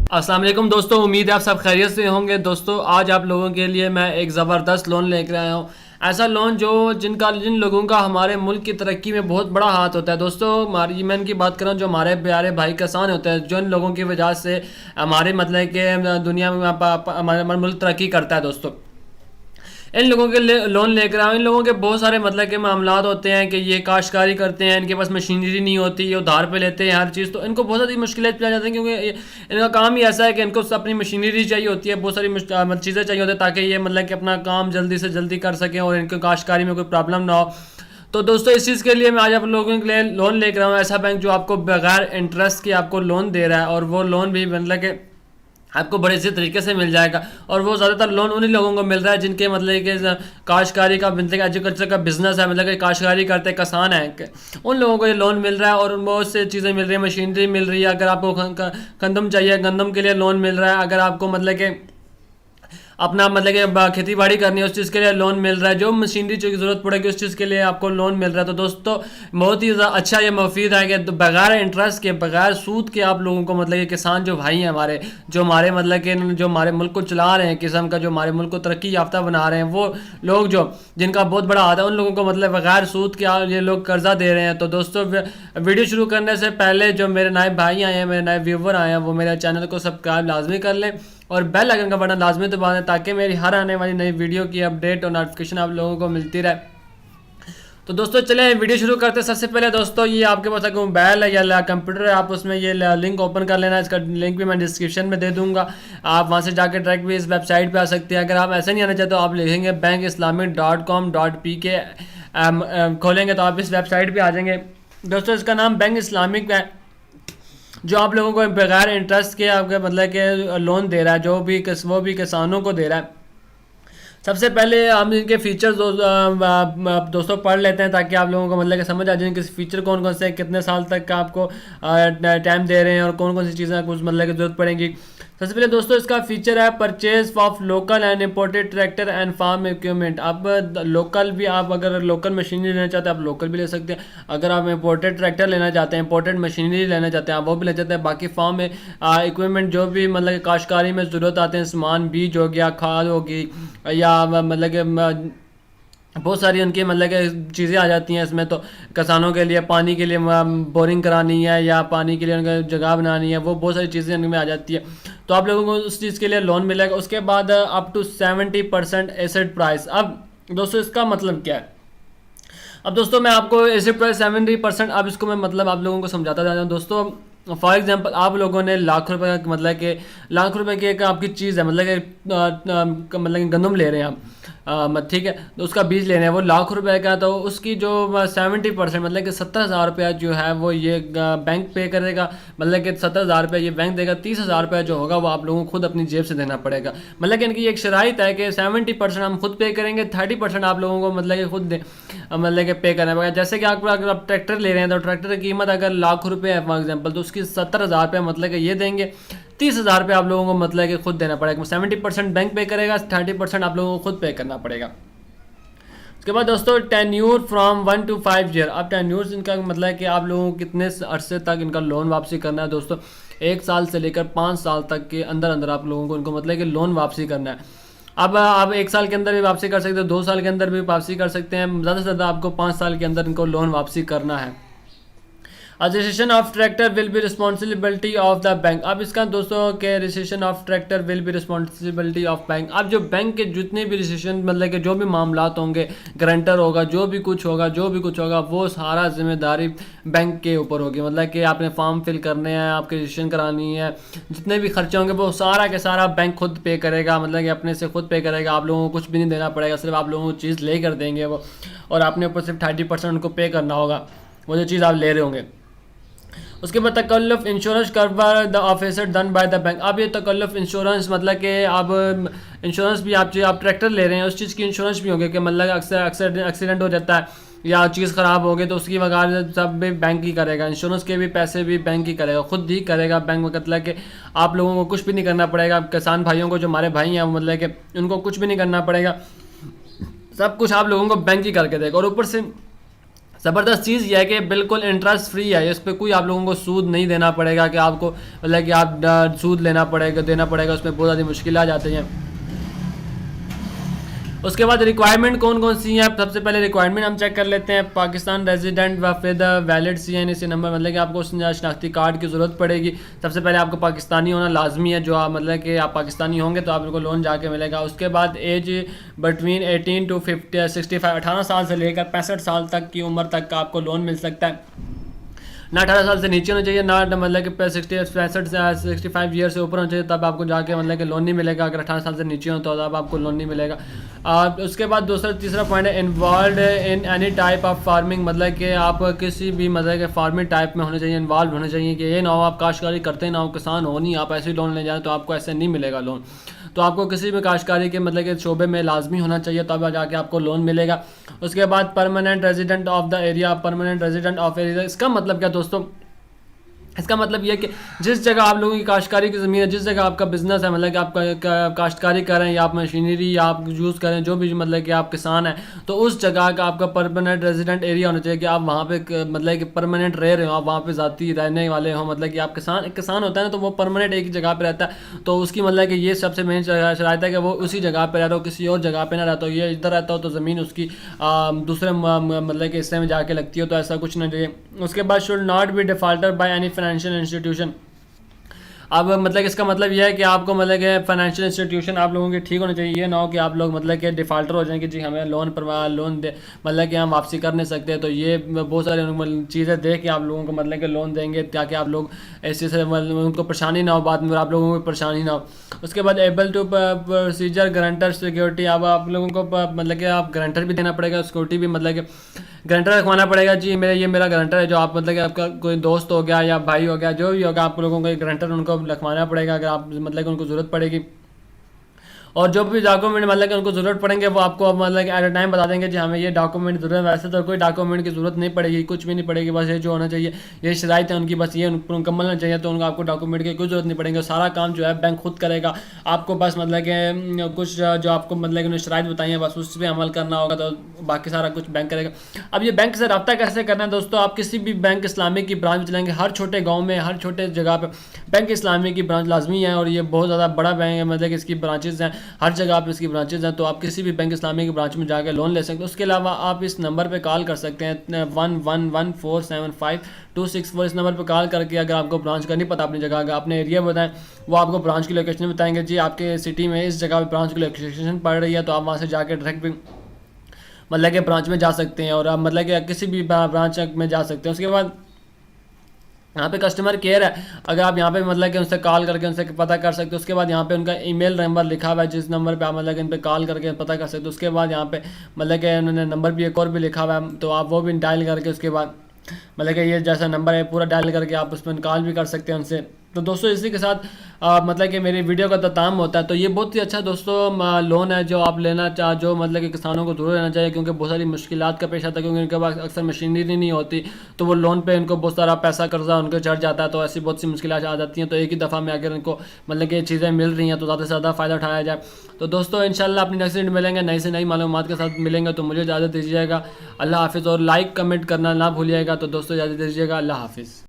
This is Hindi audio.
अस्सलाम वालेकुम दोस्तों, उम्मीद है आप सब खैरियत से होंगे। दोस्तों आज आप लोगों के लिए मैं एक ज़बरदस्त लोन लेकर आया हूँ। ऐसा लोन जिन लोगों का हमारे मुल्क की तरक्की में बहुत बड़ा हाथ होता है। दोस्तों हमारी मैं इनकी बात करूँ जो हमारे प्यारे भाई किसान होते हैं, जो इन लोगों की वजह से हमारे मतलब कि दुनिया में हमारा मुल्क तरक्की करता है। दोस्तों इन लोगों के लोन लेकर आओ। इन लोगों के बहुत सारे मतलब के मामलात होते हैं कि ये काश्तकारी करते हैं, इनके पास मशीनरी नहीं होती, ये उधार पे लेते हैं हर चीज़, तो इनको बहुत सारी मुश्किलें पेश जाती हैं क्योंकि इनका काम ही ऐसा है कि इनको अपनी मशीनरी चाहिए होती है, बहुत सारी चीज़ें चाहिए होती है ताकि ये मतलब कि अपना काम जल्दी से जल्दी कर सकें और इनको काश्तकारी में कोई प्रॉब्लम ना हो। तो दोस्तों इस चीज़ के लिए मैं आज आप लोगों के लिए लोन लेकर आऊँ। ऐसा बैंक जो आपको बगैर इंटरेस्ट के आपको लोन दे रहा है और वो लोन भी मतलब कि आपको बड़े अच्छे तरीके से मिल जाएगा। और वो ज़्यादातर लोन उन्हीं लोगों को मिल रहा है जिनके मतलब कि काश्तकारी का मतलब एग्रीकल्चर का बिजनेस है, मतलब कि काश्तकारी करते किसान हैं, उन लोगों को ये लोन मिल रहा है और बहुत से चीज़ें मिल रही है, मशीनरी मिल रही है। अगर आपको गंदम चाहिए, गंदम के लिए लोन मिल रहा है। अगर आपको मतलब कि अपना मतलब कि खेती बाड़ी करनी है उस चीज़ के लिए लोन मिल रहा है। जो मशीनरी की ज़रूरत पड़ेगी उस चीज़ के लिए आपको लोन मिल रहा है। तो दोस्तों बहुत ही अच्छा ये मुफीद है कि बगैर इंटरेस्ट के, बगैर सूद के आप लोगों को मतलब कि किसान जो भाई हैं हमारे, जो हमारे मतलब कि जो हमारे मुल्क को चला रहे हैं, किस्म का जो हमारे मुल्क को तरक्की याफ्ता बना रहे हैं, वो लोग जो जिनका बहुत बड़ा हाथ है, उन लोगों को मतलब बगैर सूद के ये लोग कर्जा दे रहे हैं। तो दोस्तों वीडियो शुरू करने से पहले जो मेरे नए भाई आए हैं, मेरे नए व्यूवर आए हैं, वो मेरे चैनल को सब्सक्राइब लाजमी कर लें और बेल आइकन का बटन लाजमी दबा दें ताकि मेरी हर आने वाली नई वीडियो की अपडेट और नोटिफिकेशन आप लोगों को मिलती रहे। तो दोस्तों चलें वीडियो शुरू करते हैं। सबसे पहले दोस्तों ये आपके पास अगर मोबाइल है या कंप्यूटर है, आप उसमें ये लिंक ओपन कर लेना है। इसका लिंक भी मैं डिस्क्रिप्शन में दे दूंगा, आप वहाँ से जाकर डायरेक्ट भी इस वेबसाइट पे आ सकते हैं। अगर आप ऐसे नहीं आना चाहते तो आप लिखेंगे bankislamic.com.pk, खोलेंगे तो आप इस वेबसाइट पर आ जाएंगे। दोस्तों इसका नाम बैंक इस्लामिक है, जो आप लोगों को बगैर इंटरेस्ट के आपके मतलब के लोन दे रहा है, वो भी किसानों को दे रहा है। सबसे पहले हम इनके फीचर्स दोस्तों पढ़ लेते हैं ताकि आप लोगों को मतलब कि समझ आ जाए कि फीचर कौन कौन से हैं, कितने साल तक का आपको टाइम दे रहे हैं और कौन कौन सी चीज़ें कुछ मतलब की ज़रूरत पड़ेगी। सबसे पहले दोस्तों इसका फीचर है purchase of local and imported tractor and farm equipment. अब लोकल भी, आप अगर लोकल मशीनरी लेना चाहते हैं आप लोकल भी ले सकते हैं। अगर आप इम्पोर्टेड ट्रैक्टर लेना चाहते हैं, इम्पोर्टेड मशीनरी लेना चाहते हैं, आप वो भी ले सकते हैं। बाकी फार्म में इक्विपमेंट जो भी मतलब काश्तकारी में ज़रूरत आते हैं, सामान, बीज हो गया, खाद होगी, या मतलब कि बहुत सारी उनकी मतलब कि चीज़ें आ जाती हैं इसमें। तो किसानों के लिए पानी के लिए बोरिंग करानी है या पानी के लिए उनका जगह बनानी है, वो बहुत सारी चीज़ें उनमें आ जाती है। तो आप लोगों को उस चीज़ के लिए लोन मिलेगा। उसके बाद अप टू 70% एसेट प्राइस। अब दोस्तों इसका मतलब क्या है? अब दोस्तों मैं आपको एसेट प्राइस 70%, अब इसको मैं मतलब आप लोगों को समझाता जा रहा हूँ। दोस्तों फॉर एग्जांपल आप लोगों ने लाख रुपए का मतलब कि लाख रुपए की एक आपकी चीज़ है, मतलब कि गंदम ले रहे हैं आप, ठीक है, तो उसका बीज लेना है, वो लाख रुपए का, तो उसकी जो 70% मतलब कि 70,000 रुपया जो है वो ये बैंक पे करेगा। मतलब कि 70,000 रुपया ये बैंक देगा, 30,000 रुपया जो होगा वो आप लोगों को खुद अपनी जेब से देना पड़ेगा। मतलब कि इनकी एक शराइत है कि 70% हम खुद पे करेंगे, 30% आप लोगों को मतलब कि खुद मतलब कि पे करना पड़ेगा। जैसे कि अगर आप ट्रैक्टर ले रहे हैं तो ट्रैक्टर की कीमत अगर लाख रुपये है फॉर एग्जाम्पल, तो उसकी 70,000 रुपया मतलब कि ये देंगे, 30,000 रुपये आप लोगों को मतलब कि खुद देना पड़ेगा। 70% बैंक पे करेगा, 30% आप लोगों को खुद पे करना पड़ेगा। उसके बाद दोस्तों टेन्यूर फ्रॉम 1 to 5 ईयर। अब टेन्यूर इनका मतलब है कि आप लोगों को कितने अरसे तक इनका लोन वापसी करना है। दोस्तों 1 साल से लेकर 5 साल तक के अंदर अंदर आप लोगों को इनको मतलब कि लोन वापसी करना है। अब आप 1 साल के अंदर भी वापसी कर सकते हो, 2 साल के अंदर भी वापसी कर सकते हैं, ज़्यादा से ज़्यादा आपको 5 साल के अंदर इनको लोन वापसी करना है। Registration of tractor will be responsibility of the bank. अब इसका दोस्तों के registration of tractor will be responsibility of bank. अब जो बैंक के जितने भी रजिस्ट्रेशन मतलब कि जो भी मामलात होंगे, गारंटर होगा, जो भी कुछ होगा वो सारा जिम्मेदारी बैंक के ऊपर होगी। मतलब कि आपने फॉर्म फिल करने हैं, आपके रजिस्ट्रेशन करानी है, जितने भी खर्चे होंगे वो सारा के सारा बैंक खुद पे करेगा। मतलब कि अपने से खुद पे करेगा, आप लोगों को कुछ भी नहीं देना पड़ेगा, सिर्फ आप लोगों को चीज़ ले कर देंगे वो, और आपने ऊपर सिर्फ 30% उनको पे करना होगा वो जो चीज़ आप ले रहे होंगे। उसके बाद तकल्लुफ insurance cover the officer done by the bank. अब ये तकल्लुफ इंश्योरेंस मतलब कि अब इंश्योरेंस भी आप ट्रैक्टर ले रहे हैं उस चीज़ की इंश्योरेंस भी होगी कि मतलब अक्सर एक्सीडेंट हो जाता है या चीज़ ख़राब हो गई तो उसकी वगैरह सब भी बैंक ही करेगा। इंश्योरेंस के भी पैसे भी बैंक ही करेगा, खुद ही करेगा बैंक। मतलब कि आप लोगों को कुछ भी नहीं करना पड़ेगा। किसान भाइयों को जो हमारे भाई हैं मतलब कि उनको कुछ भी नहीं करना पड़ेगा, सब कुछ आप लोगों को बैंक ही करके देगा। और ऊपर से ज़बरदस्त चीज़ यह है कि बिल्कुल इंटरेस्ट फ्री है, इस पर कोई आप लोगों को सूद नहीं देना पड़ेगा कि आपको मतलब कि आप सूद देना पड़ेगा, उसमें बहुत ज़्यादा मुश्किल आ जाती हैं। उसके बाद रिक्वायरमेंट कौन कौन सी हैं, सबसे पहले रिक्वायरमेंट हम चेक कर लेते हैं। पाकिस्तान रेजिडेंट व फिर वैलिड CNC नंबर, मतलब कि आपको शनाख्ती कार्ड की ज़रूरत पड़ेगी। सबसे पहले आपको पाकिस्तानी होना लाजमी है, जो आप मतलब कि आप पाकिस्तानी होंगे तो आपको लोन जाके मिलेगा। उसके बाद एज बिटवीन 18 टू 65, 18 साल से लेकर 65 साल तक की उम्र तक का आपको लोन मिल सकता है। ना 18 साल से नीचे होना चाहिए, ना मतलब कि 65 ईयर से ऊपर होना चाहिए, तब आपको जाके मतलब कि लोन नहीं मिलेगा। अगर 18 साल से नीचे हो तो तब आपको लोन नहीं मिलेगा। उसके बाद तीसरा पॉइंट है involve in any type of farming, मतलब कि आप किसी भी मतलब कि फार्मिंग टाइप में होने चाहिए, इन्वॉल्व होने चाहिए। कि ये ना हो आप काश्तकारी करते ना हो, किसान हो नहीं, आप ऐसे ही लोन ले जाएँ तो आपको ऐसे नहीं मिलेगा लोन। तो आपको किसी भी काश्तकारी के मतलब के शोबे में लाजमी होना चाहिए, तब जाके आपको लोन मिलेगा। उसके बाद permanent resident of the area, permanent resident of area, इसका मतलब क्या दोस्तों, इसका मतलब ये है कि जिस जगह आप लोगों की काश्तकारी की ज़मीन है, जिस जगह आपका बिजनेस है, मतलब कि आप काश्तकारी करें या आप मशीनरी या आप यूज़ करें, जो भी मतलब कि आप किसान हैं, तो उस जगह का आपका परमानेंट रेजिडेंट एरिया होना चाहिए कि आप वहाँ पे मतलब कि परमानेंट रह रहे हो, आप वहाँ पे ज़ाती रहने वाले हो। मतलब कि आप किसान होता है ना, तो वो परमानेंट एक ही जगह पर रहता है, तो उसकी मतलब कि ये सबसे मेन शराइत है कि वो उसी जगह पर रह रहा हो, किसी और जगह पर ना रहता हो। ये इधर रहता हो तो ज़मीन उसकी दूसरे मतलब कि हिस्से में जाके लगती हो, तो ऐसा कुछ नहीं चाहिए। उसके बाद should not be defaulter by any financial institution. अब मतलब इसका मतलब यह है कि आपको मतलब कि फाइनेंशियल इंस्टीट्यूशन आप लोगों के ठीक होने चाहिए। ये ना हो कि आप लोग मतलब कि डिफ़ाल्टर हो जाएं कि जी हमें लोन दे, मतलब कि हम वापसी कर नहीं सकते। तो ये बहुत सारी चीज़ें देख के आप लोगों को मतलब कि लोन देंगे, ताकि आप लोग ऐसे से मतलब उनको परेशानी ना हो, बाद में आप लोगों को परेशानी ना हो। उसके बाद able to procedure guarantor security, अब आप लोगों को मतलब कि आप गारंटर भी देना पड़ेगा, सिक्योरिटी भी मतलब कि गारंटर रखवाना पड़ेगा। जी मेरा गारंटर है, जो आप मतलब कि आपका कोई दोस्त हो गया या भाई हो गया, जो भी होगा, आप लोगों को एक गारंटर उनको रखवाना पड़ेगा अगर आप मतलब कि उनको ज़रूरत पड़ेगी। और जो भी डॉक्यूमेंट मतलब कि उनको ज़रूरत पड़ेंगे वो आपको मतलब कि एट अ टाइम बता देंगे जी हमें ये डॉक्यूमेंट ज़रूरत है। वैसे तो कोई डॉक्यूमेंट की ज़रूरत नहीं पड़ेगी, कुछ भी नहीं पड़ेगी, बस ये जो होना चाहिए, ये शराइत है उनकी, बस ये मुकम्मल होना चाहिए, तो उनको आपको डॉक्यूमेंट की कोई ज़रूरत नहीं पड़ेगी। सारा काम जो है बैंक खुद करेगा, आपको बस मतलब कि कुछ जो आपको मतलब कि शराइत बताई है बस उस पर अमल करना होगा, तो बाकी सारा कुछ बैंक करेगा। अब ये बैंक से रब्ता कैसे करना है दोस्तों, आप किसी भी बैंक इस्लामिक की ब्रांच में चलेंगे, हर छोटे गाँव में, हर छोटे जगह पर बैंक इस्लामिक की ब्रांच लाजमी है, और ये बहुत ज़्यादा बड़ा बैंक है, मतलब कि इसकी ब्रांचेज़ हैं, हर जगह पर इसकी ब्रांचेज हैं। तो आप किसी भी बैंक इस्लामी की ब्रांच में जाकर लोन ले सकते हैं। उसके अलावा आप इस नंबर पे कॉल कर सकते हैं 111475 इस नंबर पे कॉल करके अगर आपको ब्रांच का नहीं पता अपनी जगह का, अपने एरिया बताएं, वो आपको ब्रांच की लोकेशन बताएंगे। जी आपके सिटी में इस जगह पे ब्रांच की लोकेशन पड़ रही है, तो आप वहाँ से जाकर डायरेक्ट भी मतलब कि ब्रांच में जा सकते हैं, और आप मतलब कि किसी भी ब्रांच में जा सकते हैं। उसके बाद यहाँ पे कस्टमर केयर है, अगर आप यहाँ पे मतलब कि उनसे कॉल करके उनसे पता कर सकते हो। उसके बाद यहाँ पे उनका ईमेल नंबर लिखा हुआ है, जिस नंबर पे आप मतलब कि इन पे कॉल करके पता कर सकते हो। उसके बाद यहाँ पे मतलब कि उन्होंने नंबर भी एक और भी लिखा हुआ है, तो आप वो भी डायल करके उसके बाद मतलब कि ये जैसा नंबर है पूरा डायल करके आप उस पर कॉल भी कर सकते हैं उनसे। तो दोस्तों इसी के साथ मतलब कि मेरी वीडियो का अख्ताम होता है। तो ये बहुत ही अच्छा दोस्तों लोन है जो आप लेना जो मतलब कि किसानों को जरूर लेना चाहिए, क्योंकि बहुत सारी मुश्किलात का पेश आता है, क्योंकि उनके पास अक्सर मशीनरी नहीं होती, तो वो लोन पे इनको बहुत सारा पैसा कर्जा उनको चढ़ जाता है, तो ऐसी बहुत सी मुश्किलात आ जाती हैं। तो एक ही दफ़ा में अगर इनको मतलब कि चीज़ें मिल रही हैं तो ज़्यादा से ज़्यादा फ़ायदा उठाया जाए। तो दोस्तों इंशाल्लाह अपनी नेक्स्ट वीडियो मिलेंगे, नई से नई मालूमात के साथ मिलेंगे। तो मुझे इजाज़त दीजिएगा, अल्लाह हाफिज़, और लाइक कमेंट करना ना भूलिएगा। तो दोस्तों इजाज़त दीजिएगा, अल्लाह हाफिज़।